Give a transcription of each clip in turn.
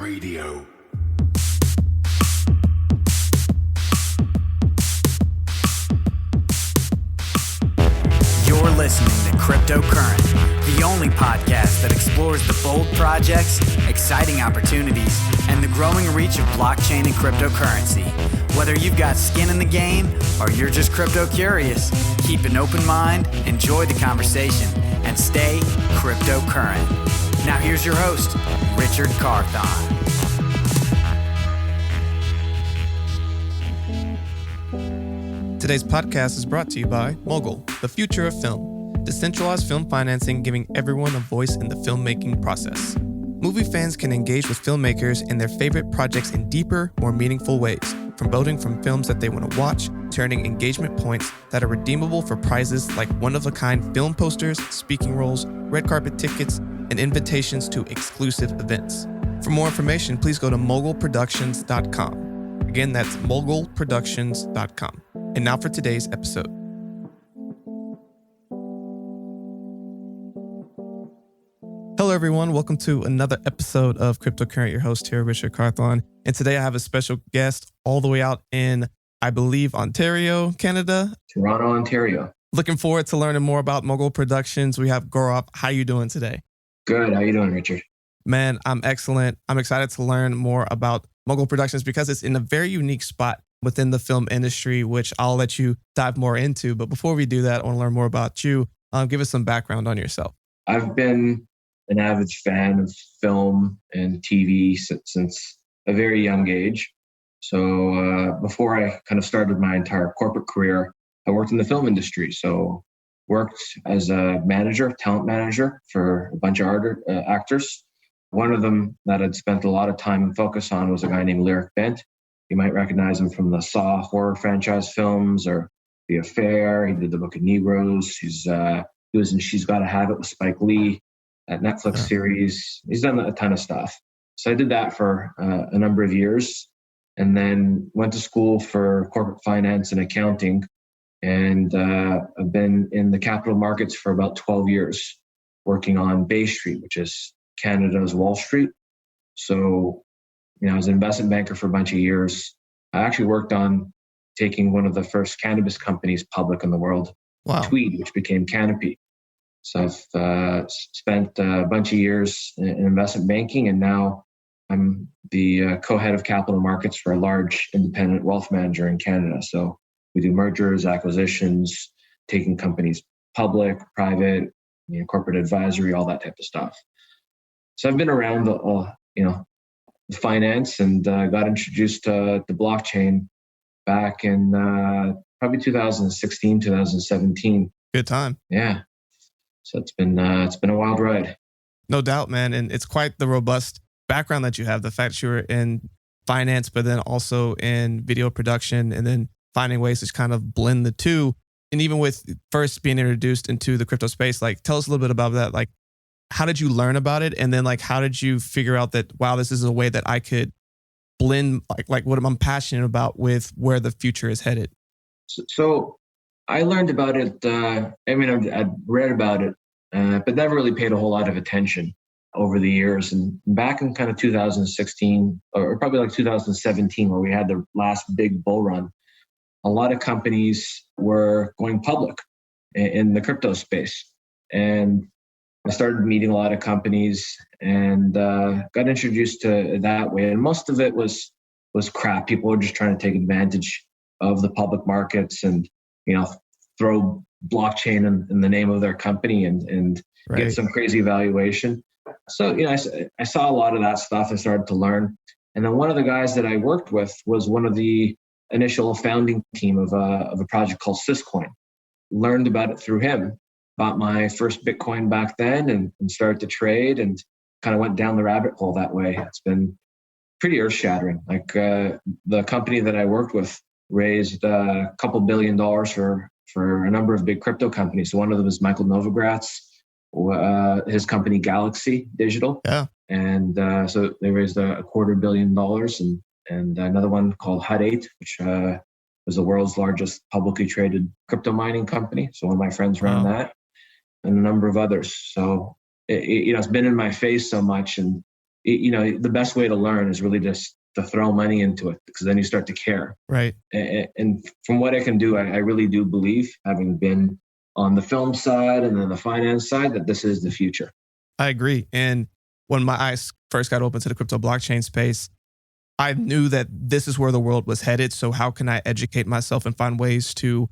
Radio. You're listening to Cryptocurrent, the only podcast that explores the bold projects, exciting opportunities, and the growing reach of blockchain and cryptocurrency. Whether you've got skin in the game or you're just crypto curious, keep an open mind, enjoy the conversation, and stay cryptocurrent. Now here's your host, Richard Carthon. Today's podcast is brought to you by Mogul, the future of film. Decentralized film financing giving everyone a voice in the filmmaking process. Movie fans can engage with filmmakers in their favorite projects in deeper, more meaningful ways, from voting from films that they want to watch, to earning engagement points that are redeemable for prizes like one-of-a-kind film posters, speaking roles, red carpet tickets, and invitations to exclusive events. For more information, please go to mogulproductions.com. Again, that's mogulproductions.com. And now for today's episode. Hello, everyone. Welcome to another episode of Cryptocurrent. Your host here, Richard Carthon. And today I have a special guest all the way out in, I believe, Ontario, Canada. Toronto, Ontario. Looking forward to learning more about Mogul Productions. We have Gaurav. How you doing today? Good. How you doing, Richard? Man, I'm excellent. I'm excited to learn more about Mogul Productions because it's in a very unique spot within the film industry, which I'll let you dive more into. But before we do that, I want to learn more about you. Give us some background on yourself. I've been an avid fan of film and TV since a very young age. So before I kind of started my entire corporate career, I worked in the film industry. So worked as a manager, talent manager for a bunch of actors. One of them that I'd spent a lot of time and focus on was a guy named Lyric Bent. You might recognize him from the Saw horror franchise films or The Affair. He did The Book of Negroes. He was in She's Gotta Have It with Spike Lee, that Netflix series. He's done a ton of stuff. So I did that for a number of years and then went to school for corporate finance and accounting. And I've been in the capital markets for about 12 years, working on Bay Street, which is Canada's Wall Street. So I was an investment banker for a bunch of years. I actually worked on taking one of the first cannabis companies public in the world, Tweed, which became Canopy. So I've spent a bunch of years in investment banking, and now I'm the co-head of capital markets for a large independent wealth manager in Canada. So we do mergers, acquisitions, taking companies public, private, corporate advisory, all that type of stuff. So I've been around the finance and got introduced to blockchain back in probably 2016, 2017. Good time. Yeah. So it's been a wild ride. No doubt, man. And it's quite the robust background that you have. The fact that you were in finance, but then also in video production and then finding ways to kind of blend the two. And even with first being introduced into the crypto space, like tell us a little bit about that. Like, how did you learn about it? And then how did you figure out that, wow, this is a way that I could blend like what I'm passionate about with where the future is headed? So I learned about it. I'd read about it, but never really paid a whole lot of attention over the years. And back in kind of 2016 or probably like 2017, where we had the last big bull run, a lot of companies were going public in the crypto space. And I started meeting a lot of companies and got introduced to it that way. And most of it was crap. People were just trying to take advantage of the public markets and, throw blockchain in the name of their company and get some crazy valuation. So, I saw a lot of that stuff. I started to learn. And then one of the guys that I worked with was one of the initial founding team of a project called Syscoin. Learned about it through him. Bought my first Bitcoin back then and started to trade and kind of went down the rabbit hole that way. It's been pretty earth-shattering. Like the company that I worked with raised a couple $1 billion for a number of big crypto companies. So one of them is Michael Novogratz, his company Galaxy Digital. Yeah. And so they raised a $250 million and another one called Hut 8, which was the world's largest publicly traded crypto mining company. So one of my friends ran that. And a number of others. So, it's been in my face so much. And, the best way to learn is really just to throw money into it, because then you start to care. Right. And from what I can do, I really do believe, having been on the film side and then the finance side, that this is the future. I agree. And when my eyes first got open to the crypto blockchain space, I knew that this is where the world was headed. So how can I educate myself and find ways to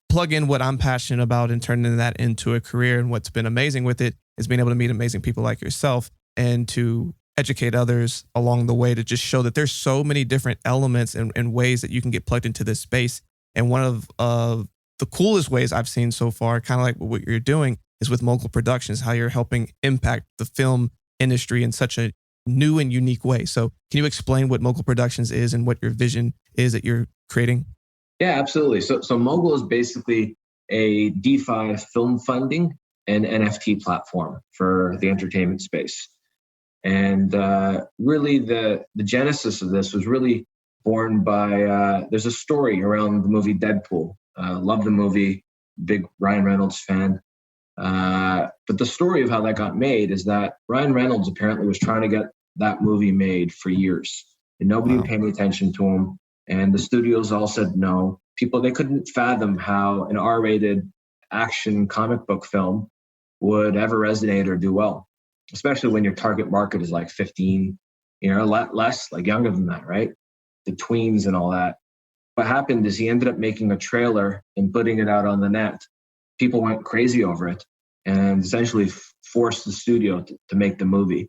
plug in what I'm passionate about and turning that into a career? And what's been amazing with it is being able to meet amazing people like yourself and to educate others along the way, to just show that there's so many different elements and ways that you can get plugged into this space. And one of the coolest ways I've seen so far, kind of like what you're doing, is with Mogul Productions, how you're helping impact the film industry in such a new and unique way. So can you explain what Mogul Productions is and what your vision is that you're creating? Yeah, absolutely. So Mogul is basically a DeFi film funding and NFT platform for the entertainment space. And really the genesis of this was really born by, there's a story around the movie Deadpool. Love the movie, big Ryan Reynolds fan. But the story of how that got made is that Ryan Reynolds apparently was trying to get that movie made for years, and nobody would pay any attention to him. And the studios all said no. They couldn't fathom how an R-rated action comic book film would ever resonate or do well, especially when your target market is like 15, less, like younger than that, right? The tweens and all that. What happened is he ended up making a trailer and putting it out on the net. People went crazy over it and essentially forced the studio to make the movie.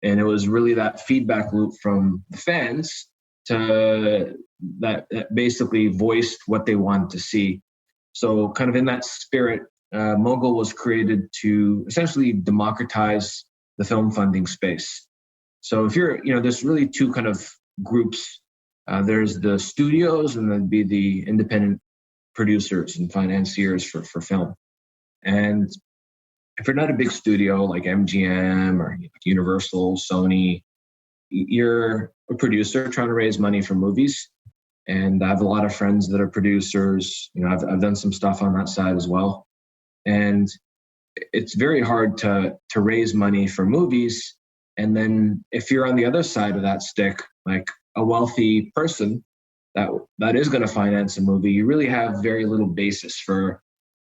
And it was really that feedback loop from the fans that basically voiced what they wanted to see. So kind of in that spirit, Mogul was created to essentially democratize the film funding space. So if there's really two kind of groups. There's the studios, and then be the independent producers and financiers for film. And if you're not a big studio like MGM or Universal, Sony, you're a producer trying to raise money for movies. And I have a lot of friends that are producers. I've done some stuff on that side as well. And it's very hard to raise money for movies. And then if you're on the other side of that stick, like a wealthy person that is going to finance a movie, you really have very little basis for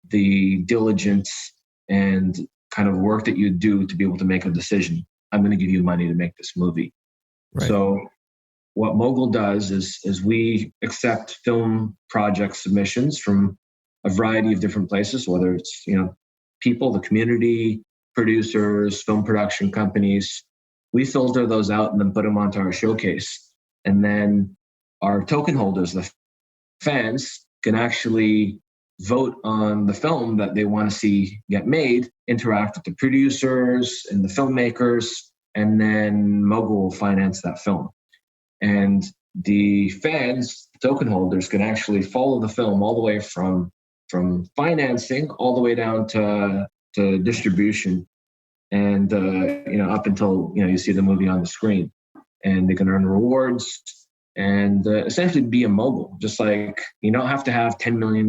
the diligence and kind of work that you do to be able to make a decision. I'm going to give you money to make this movie. Right. So what Mogul does is we accept film project submissions from a variety of different places, whether it's, people, the community, producers, film production companies. We filter those out and then put them onto our showcase. And then our token holders, the fans, can actually vote on the film that they want to see get made, interact with the producers and the filmmakers, and then Mogul will finance that film. And the fans, token holders, can actually follow the film all the way from financing all the way down to distribution, and up until you see the movie on the screen. And they can earn rewards and essentially be a mogul. Just like you don't have to have $10 million,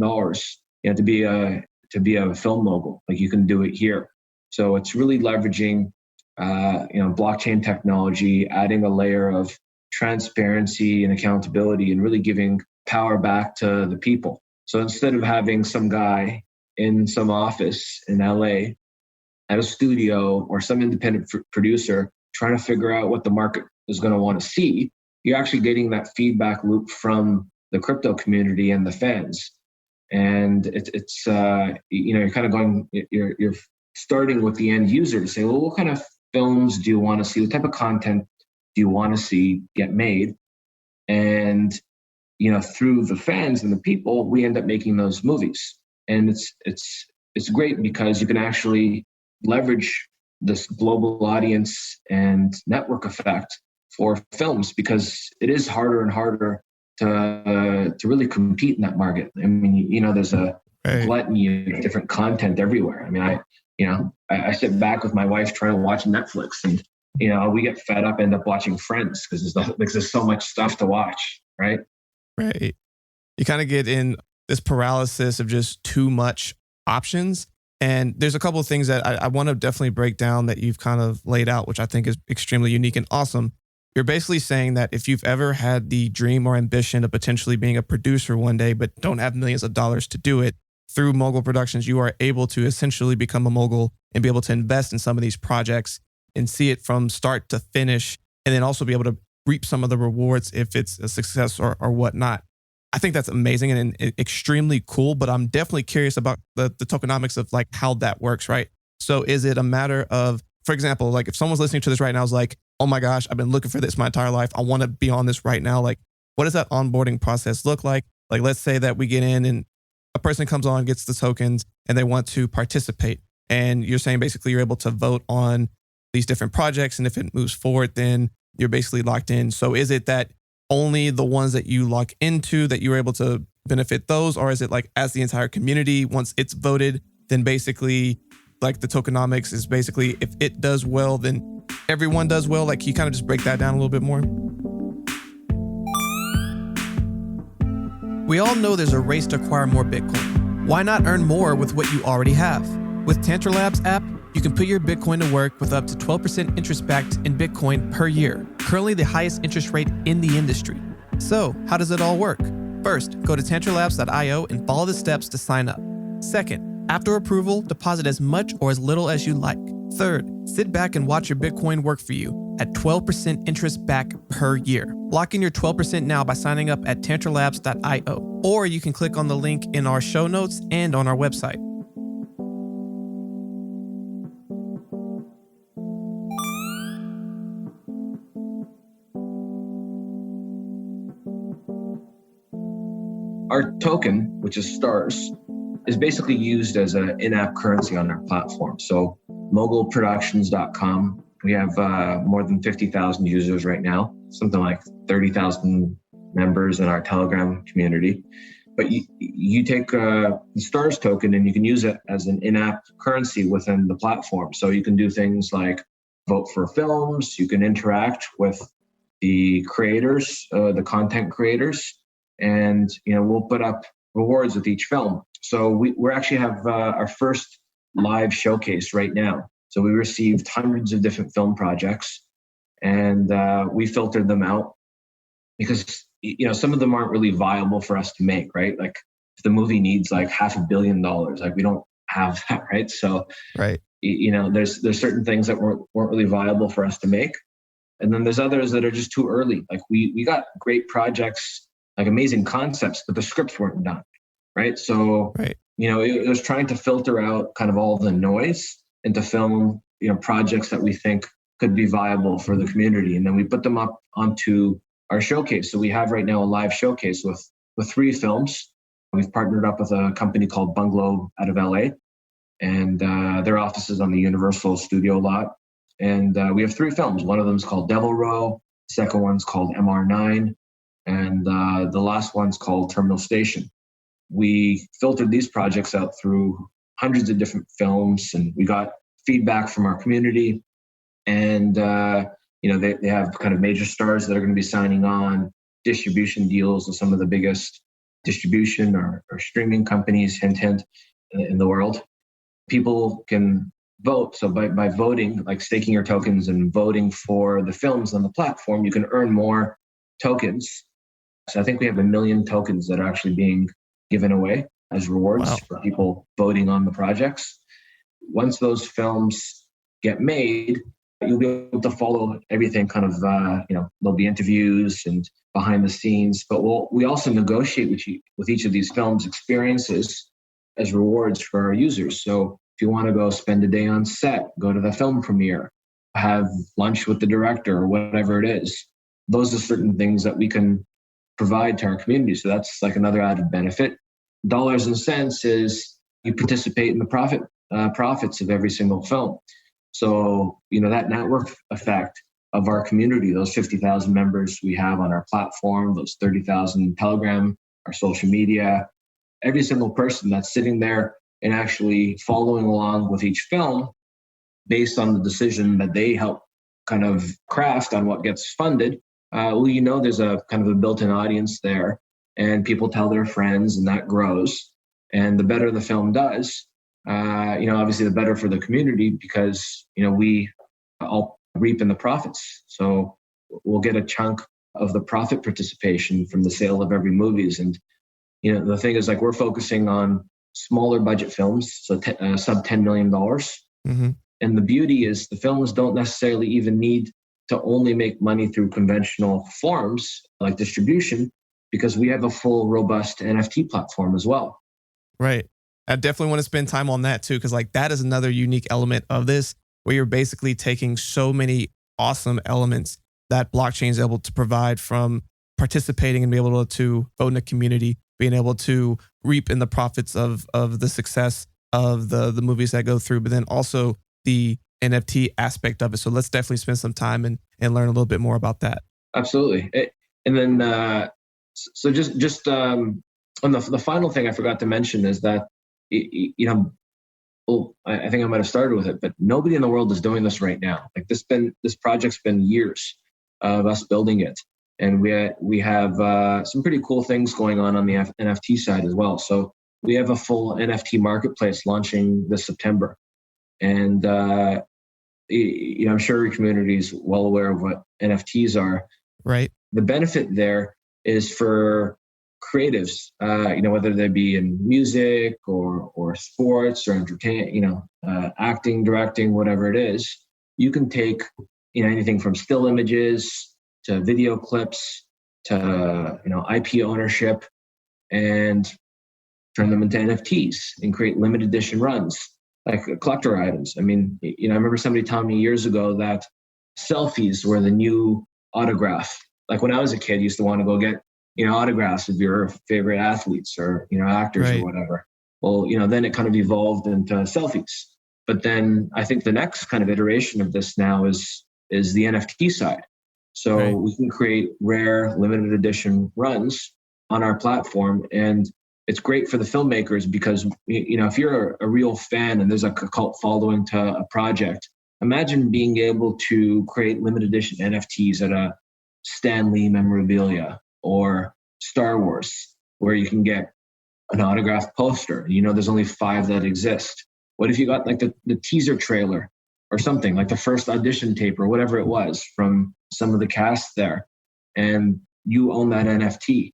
to be a film mogul. Like you can do it here. So it's really leveraging blockchain technology, adding a layer of transparency and accountability, and really giving power back to the people. So instead of having some guy in some office in LA at a studio or some independent producer trying to figure out what the market is going to want to see, you're actually getting that feedback loop from the crypto community and the fans. And it's you're kind of going, you're starting with the end user to say, well, what kind of films do you want to see? What type of content do you want to see get made? And through the fans and the people, we end up making those movies. And it's great because you can actually leverage this global audience and network effect for films, because it is harder and harder to really compete in that market. I mean, there's a gluttony of different content everywhere. I mean, I sit back with my wife trying to watch Netflix, and we get fed up, end up watching Friends because there's so much stuff to watch, right? Right. You kind of get in this paralysis of just too much options. And there's a couple of things that I want to definitely break down that you've kind of laid out, which I think is extremely unique and awesome. You're basically saying that if you've ever had the dream or ambition of potentially being a producer one day, but don't have millions of dollars to do it, through Mogul Productions, you are able to essentially become a mogul and be able to invest in some of these projects and see it from start to finish, and then also be able to reap some of the rewards if it's a success or whatnot. I think that's amazing and extremely cool, but I'm definitely curious about the tokenomics of like how that works, right? So is it a matter of, for example, like if someone's listening to this right now is like, oh my gosh, I've been looking for this my entire life. I want to be on this right now. Like, what does that onboarding process look like? Like, let's say that we get in and a person comes on, gets the tokens, and they want to participate. And you're saying basically you're able to vote on these different projects. And if it moves forward, then you're basically locked in. So is it that only the ones that you lock into that you're able to benefit those? Or is it like as the entire community, once it's voted, then basically like the tokenomics is basically if it does well, then everyone does well? Like, can you kind of just break that down a little bit more? We all know there's a race to acquire more Bitcoin. Why not earn more with what you already have? With Tantra Labs app, you can put your Bitcoin to work with up to 12% interest backed in Bitcoin per year, currently the highest interest rate in the industry. So, how does it all work? First, go to tantralabs.io and follow the steps to sign up. Second, after approval, deposit as much or as little as you like. Third, sit back and watch your Bitcoin work for you at 12% interest back per year. Lock in your 12% now by signing up at tantralabs.io, or you can click on the link in our show notes and on our website. Our token, which is stars, is basically used as an in-app currency on our platform. So mogulproductions.com, we have more than 50,000 users right now, something like 30,000 members in our Telegram community. But you take the stars token and you can use it as an in-app currency within the platform. So you can do things like vote for films, you can interact with the creators, the content creators, and we'll put up rewards with each film. So we actually have our first live showcase right now. So we received hundreds of different film projects, and we filtered them out because some of them aren't really viable for us to make, right? Like if the movie needs like $500 million, like we don't have that, right? So right, there's certain things that weren't really viable for us to make, and then there's others that are just too early. Like we got great projects, like amazing concepts, but the scripts weren't done, right? So right. It was trying to filter out kind of all the noise and to film, projects that we think could be viable for the community. And then we put them up onto our showcase. So we have right now a live showcase with 3 films. We've partnered up with a company called Bungalow out of LA, and their office is on the Universal Studio lot. And we have 3 films. One of them is called Devil Row. The second one's called MR9. And the last one's called Terminal Station. We filtered these projects out through hundreds of different films, and we got feedback from our community. And they have kind of major stars that are going to be signing on distribution deals with some of the biggest distribution or streaming companies, hint, in the world. People can vote. So by voting, like staking your tokens and voting for the films on the platform, you can earn more tokens. So I think we have 1 million tokens that are actually being given away as rewards for people voting on the projects. Once those films get made, you'll be able to follow everything kind of, there'll be interviews and behind the scenes, but we also negotiate with each of these films experiences as rewards for our users. So if you want to go spend a day on set, go to the film premiere, have lunch with the director or whatever it is, those are certain things that we can provide to our community. So that's like another added benefit. Dollars and cents is you participate in the profits of every single film. So, that network effect of our community, those 50,000 members we have on our platform, those 30,000 Telegram, our social media, every single person that's sitting there and actually following along with each film based on the decision that they help kind of craft on what gets funded. There's a kind of a built-in audience there, and people tell their friends, and that grows. And the better the film does, Obviously the better for the community because, we all reap in the profits. So we'll get a chunk of the profit participation from the sale of every movies. And, the thing is, like, we're focusing on smaller budget films, so sub $10 million. Mm-hmm. And the beauty is the films don't necessarily even need to only make money through conventional forms like distribution, because we have a full, robust NFT platform as well. Right. I definitely want to spend time on that too, because like that is another unique element of this, where you're basically taking so many awesome elements that blockchain is able to provide, from participating and be able to vote in the community, being able to reap in the profits of the success of the movies that go through, but then also the NFT aspect of it. So let's definitely spend some time and learn a little bit more about that. Absolutely. And then, so just on the final thing I forgot to mention is that, I think I might have started with it, but nobody in the world is doing this right now. Like this project's been years of us building it. And we have some pretty cool things going on the NFT side as well. So we have a full NFT marketplace launching this September. And, I'm sure your community is well aware of what NFTs are. Right. The benefit there is for creatives, whether they be in music or sports or entertainment, acting, directing, whatever it is. You can take, anything from still images to video clips to, IP ownership, and turn them into NFTs and create limited edition runs, like collector items. I mean, I remember somebody telling me years ago that selfies were the new autograph. Like when I was a kid, I used to want to go get, autographs of your favorite athletes or, actors right. or whatever. Well, then it kind of evolved into selfies. But then I think the next kind of iteration of this now is the NFT side. So right. we can create rare limited edition runs on our platform. And it's great for the filmmakers because, if you're a real fan and there's a cult following to a project, imagine being able to create limited edition NFTs at a Stan Lee memorabilia or Star Wars, where you can get an autographed poster. There's only 5 that exist. What if you got like the teaser trailer or something, like the first audition tape or whatever it was from some of the cast there, and you own that NFT?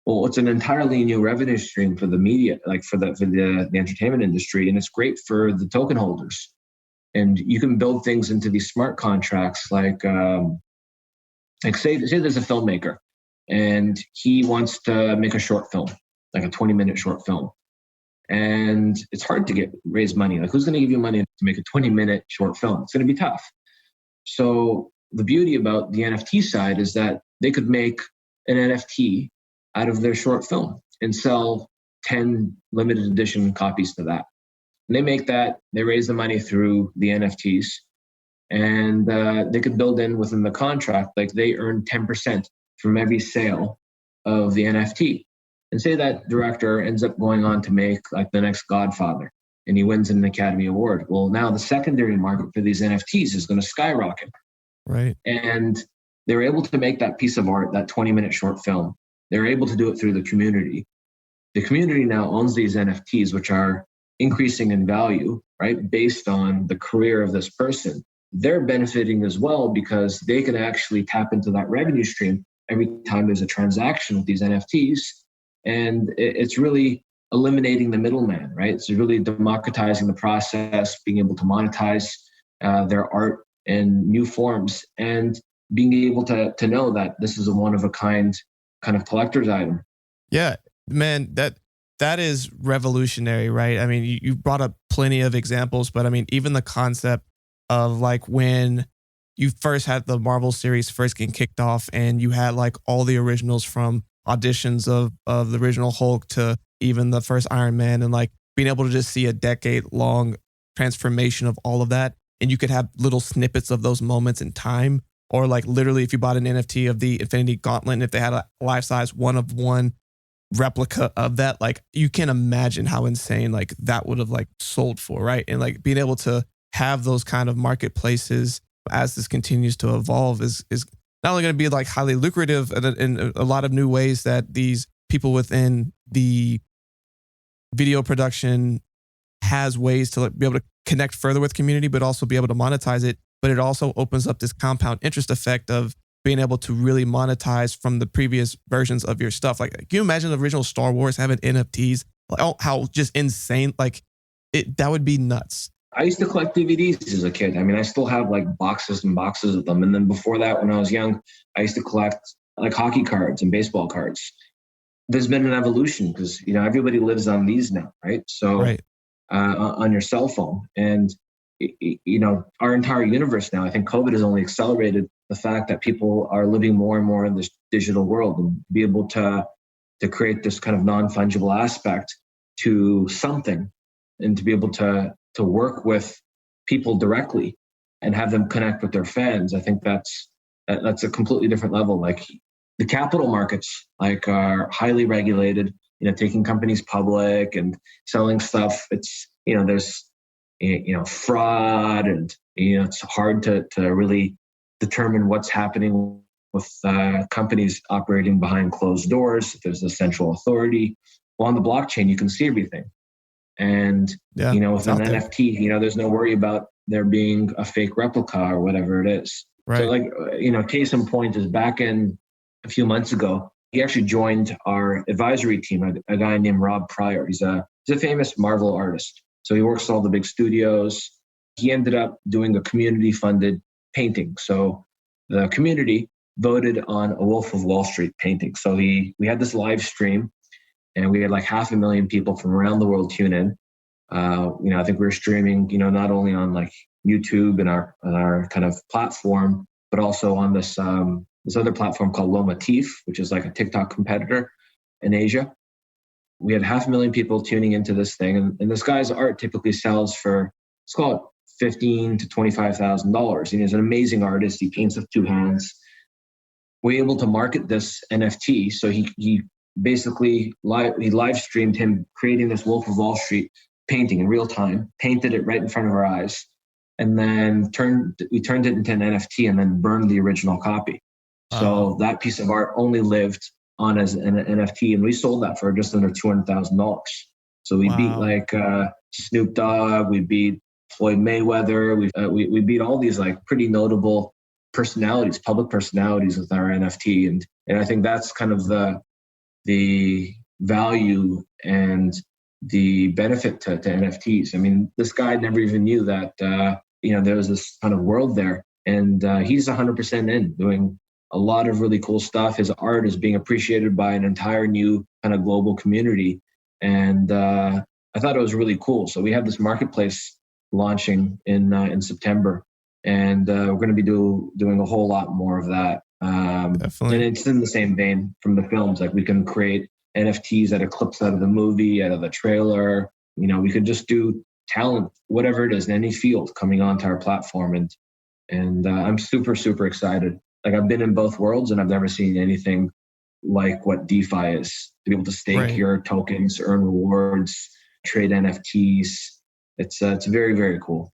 Well, it's an entirely new revenue stream for the media, like for the entertainment industry, and it's great for the token holders. And you can build things into these smart contracts, like say there's a filmmaker and he wants to make a short film, like a 20-minute short film, and it's hard to raise money. Like, who's going to give you money to make a 20-minute short film? It's going to be tough. So the beauty about the NFT side is that they could make an NFT out of their short film and sell 10 limited edition copies to that. And they make that, they raise the money through the NFTs, and they could build in within the contract, like they earn 10% from every sale of the NFT. And say that director ends up going on to make like the next Godfather and he wins an Academy Award. Well, now the secondary market for these NFTs is going to skyrocket. Right. And they're able to make that piece of art, that 20-minute short film. They're able to do it through the community. The community now owns these NFTs, which are increasing in value, right, based on the career of this person. They're benefiting as well because they can actually tap into that revenue stream every time there's a transaction with these NFTs. And it's really eliminating the middleman, right? It's really democratizing the process, being able to monetize their art in new forms, and being able to know that this is a one-of-a-kind kind of collector's item. Yeah, man, that is revolutionary, right? I mean, you brought up plenty of examples, but I mean, even the concept of like when you first had the Marvel series first getting kicked off and you had like all the originals from auditions of the original Hulk to even the first Iron Man, and like being able to just see a decade-long transformation of all of that. And you could have little snippets of those moments in time, or like literally if you bought an NFT of the Infinity Gauntlet, and if they had a life-size one-of-one replica of that, like you can imagine how insane like that would have like sold for, right? And like being able to have those kind of marketplaces as this continues to evolve is not only going to be like highly lucrative in a lot of new ways that these people within the video production has ways to be able to connect further with community, but also be able to monetize it. But it also opens up this compound interest effect of being able to really monetize from the previous versions of your stuff. Like, can you imagine the original Star Wars having NFTs? Like, oh, how just insane. Like that would be nuts. I used to collect DVDs as a kid. I mean, I still have like boxes and boxes of them. And then before that, when I was young, I used to collect like hockey cards and baseball cards. There's been an evolution because, everybody lives on these now, right? So right. On your cell phone. And, our entire universe now, I think COVID has only accelerated the fact that people are living more and more in this digital world and be able to create this kind of non-fungible aspect to something and to be able to work with people directly and have them connect with their fans. I think that's a completely different level. Like the capital markets, like are highly regulated, taking companies public and selling stuff. It's, there's, fraud and, it's hard to really determine what's happening with companies operating behind closed doors. If there's a central authority. Well, on the blockchain, you can see everything. And, with an NFT, there's no worry about there being a fake replica or whatever it is. Right. So like, case in point is back in a few months ago, he actually joined our advisory team, a guy named Rob Pryor. He's a famous Marvel artist. So he works at all the big studios. He ended up doing a community-funded painting. So the community voted on a Wolf of Wall Street painting. So we had this live stream, and we had like 500,000 people from around the world tune in. I think we were streaming, not only on like YouTube and our kind of platform, but also on this other platform called Lomotif, which is like a TikTok competitor in Asia. We had 500,000 people tuning into this thing, and this guy's art typically sells for, let's call it $15,000 to $25,000. And he's an amazing artist. He paints with two hands. We're able to market this NFT. So he basically live streamed him creating this Wolf of Wall Street painting in real time, painted it right in front of our eyes, and then we turned it into an NFT and then burned the original copy. So that piece of art only lived on as an NFT, and we sold that for just under $200,000. So we beat like Snoop Dogg, we beat Floyd Mayweather, we beat all these like pretty notable personalities, public personalities with our NFT, and I think that's kind of the value and the benefit to NFTs. I mean, this guy never even knew that there was this kind of world there, and he's 100% in doing a lot of really cool stuff. His art is being appreciated by an entire new kind of global community. And I thought it was really cool. So we have this marketplace launching in September, and we're going to be doing a whole lot more of that. Definitely. And it's in the same vein from the films. Like we can create NFTs that are clips out of the movie, out of the trailer. We could just do talent, whatever it is, in any field coming onto our platform. And I'm super, super excited. Like I've been in both worlds and I've never seen anything like what DeFi is. To be able to stake your tokens, earn rewards, trade NFTs. It's very, very cool.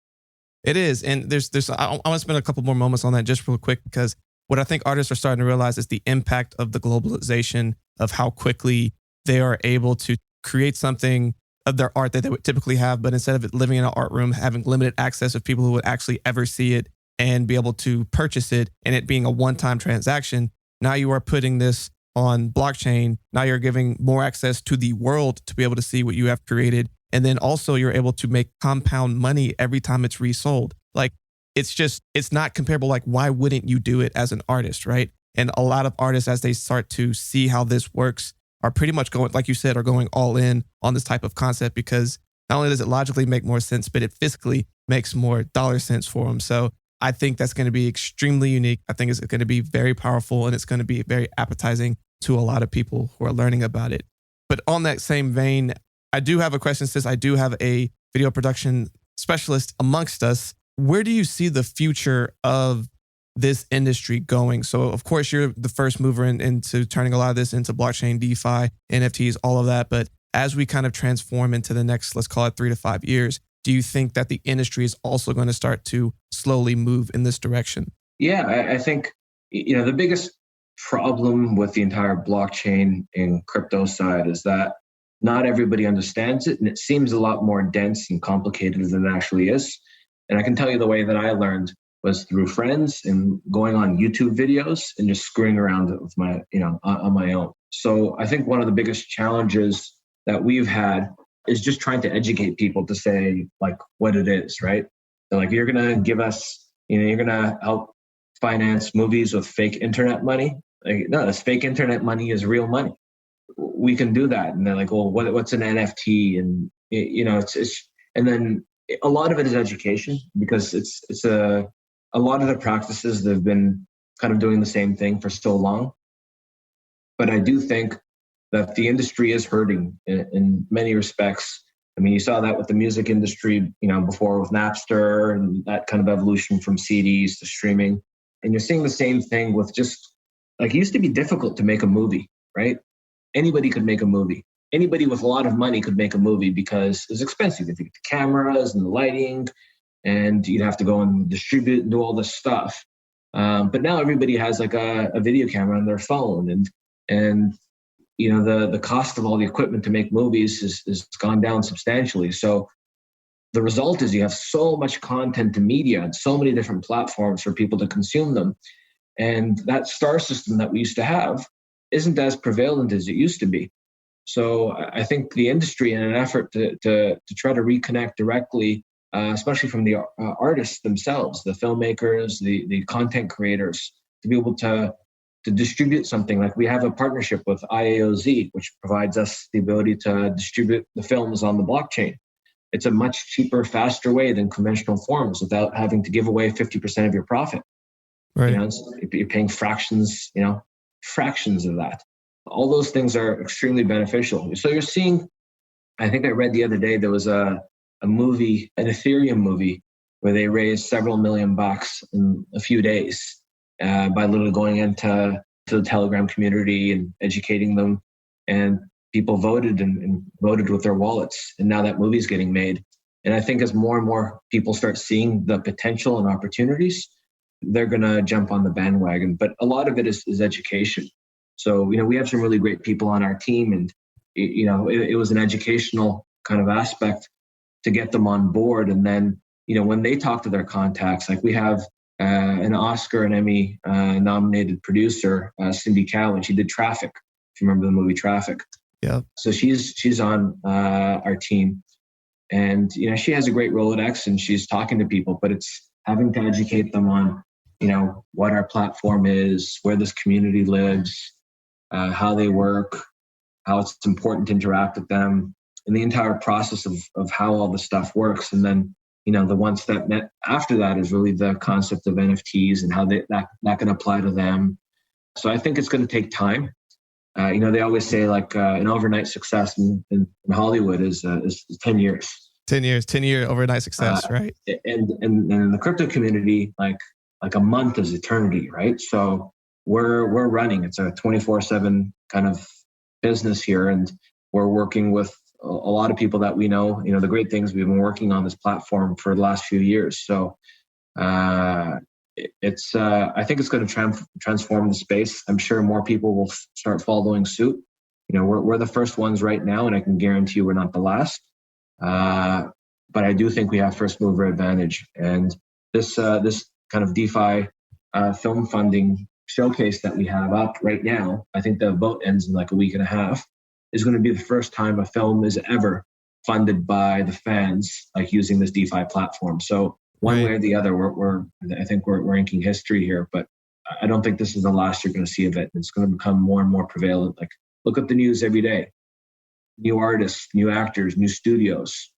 It is. And I want to spend a couple more moments on that just real quick, because what I think artists are starting to realize is the impact of the globalization of how quickly they are able to create something of their art that they would typically have, but instead of it living in an art room, having limited access of people who would actually ever see it and be able to purchase it, and it being a one-time transaction. Now you are putting this on blockchain. Now you're giving more access to the world to be able to see what you have created. And then also you're able to make compound money every time it's resold. Like it's not comparable. Like why wouldn't you do it as an artist, right? And a lot of artists, as they start to see how this works, are pretty much going, like you said, are going all in on this type of concept, because not only does it logically make more sense, but it fiscally makes more dollar sense for them. So I think that's going to be extremely unique. I think it's going to be very powerful, and it's going to be very appetizing to a lot of people who are learning about it. But on that same vein, I do have a question, since I do have a video production specialist amongst us. Where do you see the future of this industry going? So of course, you're the first mover into turning a lot of this into blockchain, DeFi, NFTs, all of that. But as we kind of transform into the next, let's call it 3 to 5 years, do you think that the industry is also going to start to slowly move in this direction? Yeah, I think, the biggest problem with the entire blockchain and crypto side is that not everybody understands it, and it seems a lot more dense and complicated than it actually is. And I can tell you the way that I learned was through friends and going on YouTube videos and just screwing around with my, on my own. So I think one of the biggest challenges that we've had is just trying to educate people to say like what it is, right? So like, you're going to give us, you're going to help finance movies with fake internet money. Like, no, this fake internet money is real money. We can do that. And they're like, well, what's an NFT? And and then a lot of it is education, because it's a lot of the practices that have been kind of doing the same thing for so long. But I do think that the industry is hurting in many respects. I mean, you saw that with the music industry, before with Napster and that kind of evolution from CDs to streaming. And you're seeing the same thing with just like, it used to be difficult to make a movie, right? Anybody could make a movie. Anybody with a lot of money could make a movie because it's expensive. You have to get the cameras and the lighting, and you'd have to go and distribute and do all this stuff. But now everybody has like a video camera on their phone, and the cost of all the equipment to make movies has gone down substantially. So the result is you have so much content and media and so many different platforms for people to consume them. And that star system that we used to have isn't as prevalent as it used to be. So I think the industry, in an effort to try to reconnect directly, especially from the artists themselves, the filmmakers, the content creators, to be able to distribute something. Like we have a partnership with IAOZ, which provides us the ability to distribute the films on the blockchain. It's a much cheaper, faster way than conventional forms without having to give away 50% of your profit. Right. You're paying fractions of that. All those things are extremely beneficial. So you're seeing, I think I read the other day, there was a movie, an Ethereum movie, where they raised several $1,000,000 in a few days by literally going into the Telegram community and educating them. And people voted and voted with their wallets. And now that movie's getting made. And I think as more and more people start seeing the potential and opportunities, they're going to jump on the bandwagon. But a lot of it is education. So, we have some really great people on our team, and, it was an educational kind of aspect to get them on board. And then, when they talk to their contacts, like we have an Oscar and Emmy nominated producer, Cindy Cowan. She did Traffic, if you remember the movie Traffic. Yeah. So she's on our team, and, she has a great Rolodex and she's talking to people, but it's having to educate them on, what our platform is, where this community lives, how they work, how it's important to interact with them, and the entire process of how all the stuff works. And then, the one step after that is really the concept of NFTs and how that can apply to them. So I think it's going to take time. They always say like an overnight success in Hollywood is 10 years. 10-year overnight success, right? And in the crypto community, like a month is eternity, right? So we're running. It's a 24/7 kind of business here, and we're working with a lot of people that we know. The great things, we've been working on this platform for the last few years. So I think it's going to transform the space. I'm sure more people will start following suit. We're the first ones right now, and I can guarantee you we're not the last. But I do think we have first mover advantage, and this kind of DeFi film funding showcase that we have up right now, I think the vote ends in like a week and a half, is going to be the first time a film is ever funded by the fans, like using this DeFi platform. So one way or the other, I think we're inking history here, but I don't think this is the last you're going to see of it. It's going to become more and more prevalent. Like, look at the news every day. New artists, new actors, new studios.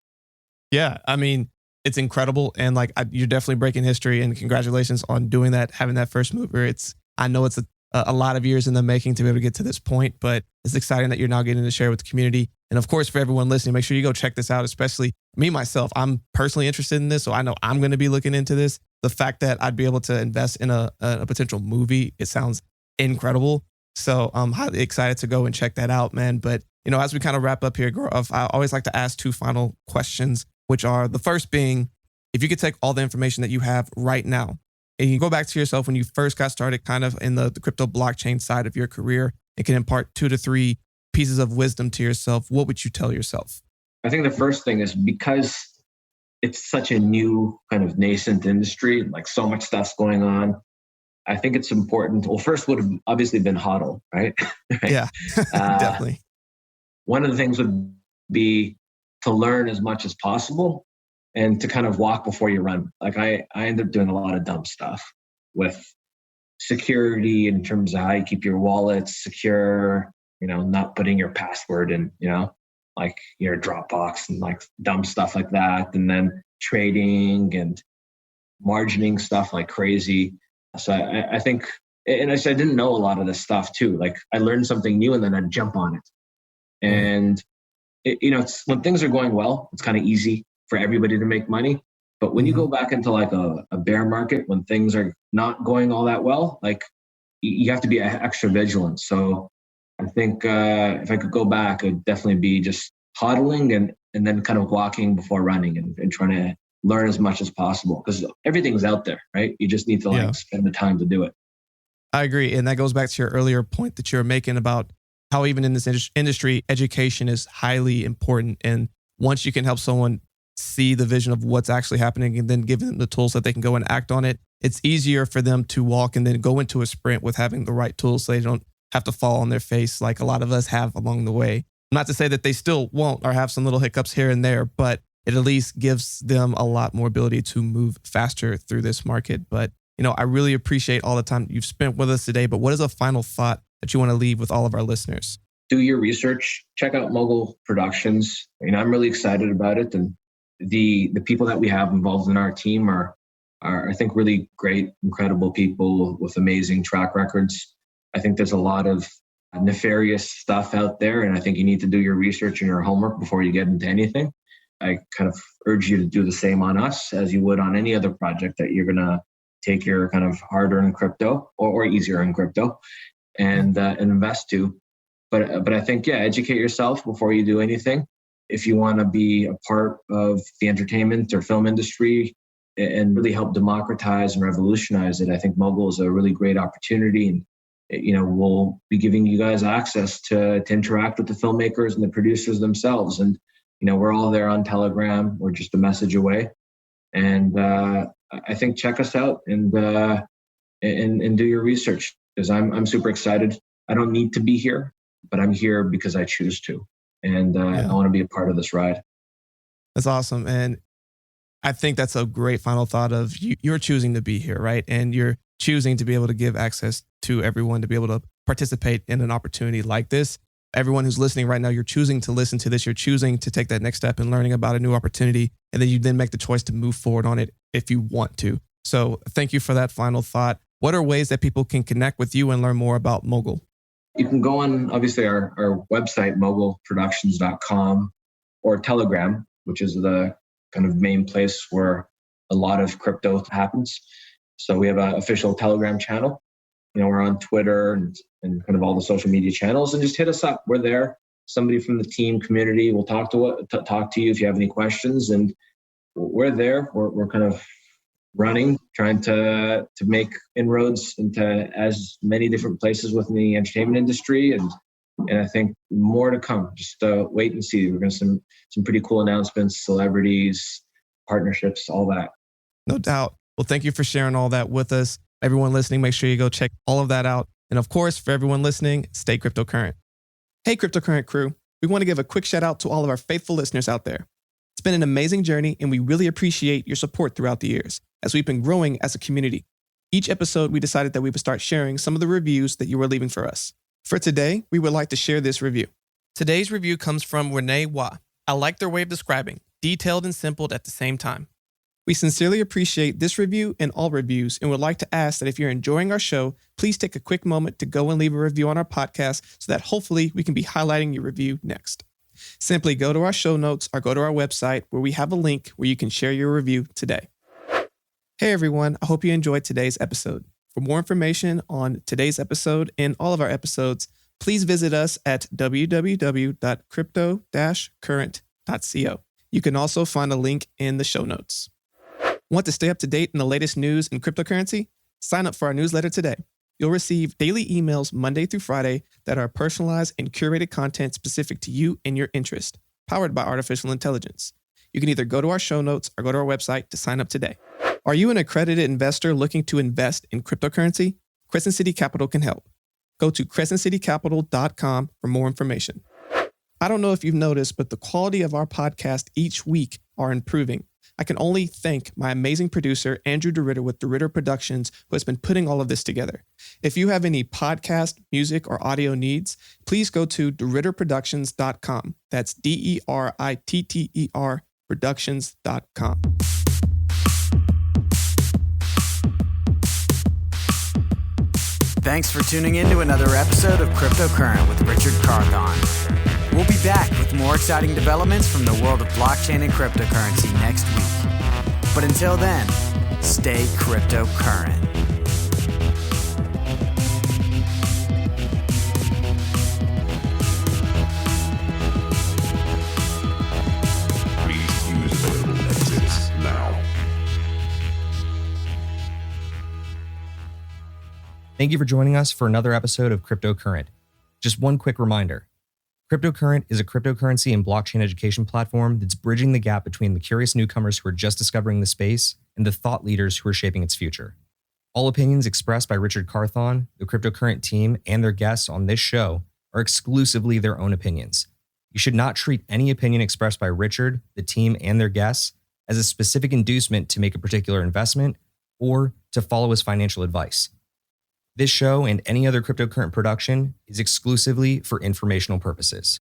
Yeah, I mean, it's incredible. And like, you're definitely breaking history, and congratulations on doing that, having that first mover. I know it's a lot of years in the making to be able to get to this point, but it's exciting that you're now getting to share with the community. And of course, for everyone listening, make sure you go check this out, especially me, myself. I'm personally interested in this, so I know I'm going to be looking into this. The fact that I'd be able to invest in a potential movie, it sounds incredible. So I'm highly excited to go and check that out, man. But, as we kind of wrap up here, I always like to ask two final questions, which are the first being, if you could take all the information that you have right now, and you go back to yourself when you first got started kind of in the crypto blockchain side of your career, it can impart 2 to 3 pieces of wisdom to yourself, what would you tell yourself? I think the first thing is because it's such a new kind of nascent industry, like so much stuff's going on. I think it's important. Well, first would have obviously been HODL, right? Right? Yeah, definitely. One of the things would be to learn as much as possible and to kind of walk before you run. Like I ended up doing a lot of dumb stuff with security in terms of how you keep your wallets secure, not putting your password in, like your Dropbox and like dumb stuff like that. And then trading and margining stuff like crazy. So I think, and I didn't know a lot of this stuff too. Like I learned something new and then I'd jump on it. And it's when things are going well, it's kind of easy for everybody to make money. But when you go back into like a bear market, when things are not going all that well, like you have to be extra vigilant. So I think if I could go back, it'd definitely be just hodling and then kind of walking before running and trying to learn as much as possible because everything's out there, right? You just need to spend the time to do it. I agree. And that goes back to your earlier point that you're making about how even in this industry, education is highly important. And once you can help someone see the vision of what's actually happening and then give them the tools that they can go and act on it, it's easier for them to walk and then go into a sprint with having the right tools so they don't have to fall on their face like a lot of us have along the way. Not to say that they still won't or have some little hiccups here and there, but it at least gives them a lot more ability to move faster through this market. But, I really appreciate all the time you've spent with us today. But what is a final thought that you want to leave with all of our listeners? Do your research, check out Mogul Productions. I'm really excited about it. And the people that we have involved in our team are I think really great, incredible people with amazing track records. I think there's a lot of nefarious stuff out there. And I think you need to do your research and your homework before you get into anything. I kind of urge you to do the same on us as you would on any other project that you're going to take your kind of hard-earned crypto or easier-earned crypto and invest to. But I think, educate yourself before you do anything. If you want to be a part of the entertainment or film industry and really help democratize and revolutionize it, I think Mogul is a really great opportunity. And, we'll be giving you guys access to interact with the filmmakers and the producers themselves. And, we're all there on Telegram. We're just a message away. And I think check us out and do your research because I'm super excited. I don't need to be here, but I'm here because I choose to. And I want to be a part of this ride. That's awesome. And I think that's a great final thought of you're choosing to be here, right? And you're choosing to be able to give access to everyone to be able to participate in an opportunity like this. Everyone who's listening right now, you're choosing to listen to this. You're choosing to take that next step in learning about a new opportunity. And then you then make the choice to move forward on it if you want to. So thank you for that final thought. What are ways that people can connect with you and learn more about Mogul? You can go on, obviously, our website, mogulproductions.com, or Telegram, which is the kind of main place where a lot of crypto happens. So we have an official Telegram channel. We're on Twitter and kind of all the social media channels, and just hit us up. We're there. Somebody from the team community will talk to you if you have any questions, and we're there. We're kind of running, trying to make inroads into as many different places within the entertainment industry, and I think more to come. Just wait and see. We're going to some pretty cool announcements, celebrities, partnerships, all that. No doubt. Well, thank you for sharing all that with us. Everyone listening, make sure you go check all of that out. And of course, for everyone listening, stay cryptocurrent. Hey, cryptocurrent crew. We want to give a quick shout out to all of our faithful listeners out there. It's been an amazing journey, and we really appreciate your support throughout the years as we've been growing as a community. Each episode, we decided that we would start sharing some of the reviews that you were leaving for us. For today, we would like to share this review. Today's review comes from Renee Wah. I like their way of describing, detailed and simple at the same time. We sincerely appreciate this review and all reviews, and would like to ask that if you're enjoying our show, please take a quick moment to go and leave a review on our podcast so that hopefully we can be highlighting your review next. Simply go to our show notes or go to our website where we have a link where you can share your review today. Hey everyone, I hope you enjoyed today's episode. For more information on today's episode and all of our episodes, please visit us at www.crypto-current.co. You can also find a link in the show notes. Want to stay up to date in the latest news in cryptocurrency? Sign up for our newsletter today. You'll receive daily emails Monday through Friday that are personalized and curated content specific to you and your interest, powered by artificial intelligence. You can either go to our show notes or go to our website to sign up today. Are you an accredited investor looking to invest in cryptocurrency? Crescent City Capital can help. Go to crescentcitycapital.com for more information. I don't know if you've noticed, but the quality of our podcast each week are improving. I can only thank my amazing producer, Andrew DeRitter with DeRitter Productions, who has been putting all of this together. If you have any podcast, music, or audio needs, please go to DeRitterProductions.com. That's DERITTER Productions.com. Thanks for tuning in to another episode of Cryptocurrent with Richard Carthon. We'll be back with more exciting developments from the world of blockchain and cryptocurrency next week. But until then, stay cryptocurrent. Please use available exits now. Thank you for joining us for another episode of Cryptocurrent. Just one quick reminder. Cryptocurrent is a cryptocurrency and blockchain education platform that's bridging the gap between the curious newcomers who are just discovering the space and the thought leaders who are shaping its future. All opinions expressed by Richard Carthon, the Cryptocurrent team, and their guests on this show are exclusively their own opinions. You should not treat any opinion expressed by Richard, the team, and their guests as a specific inducement to make a particular investment or to follow his financial advice. This show and any other cryptocurrent production is exclusively for informational purposes.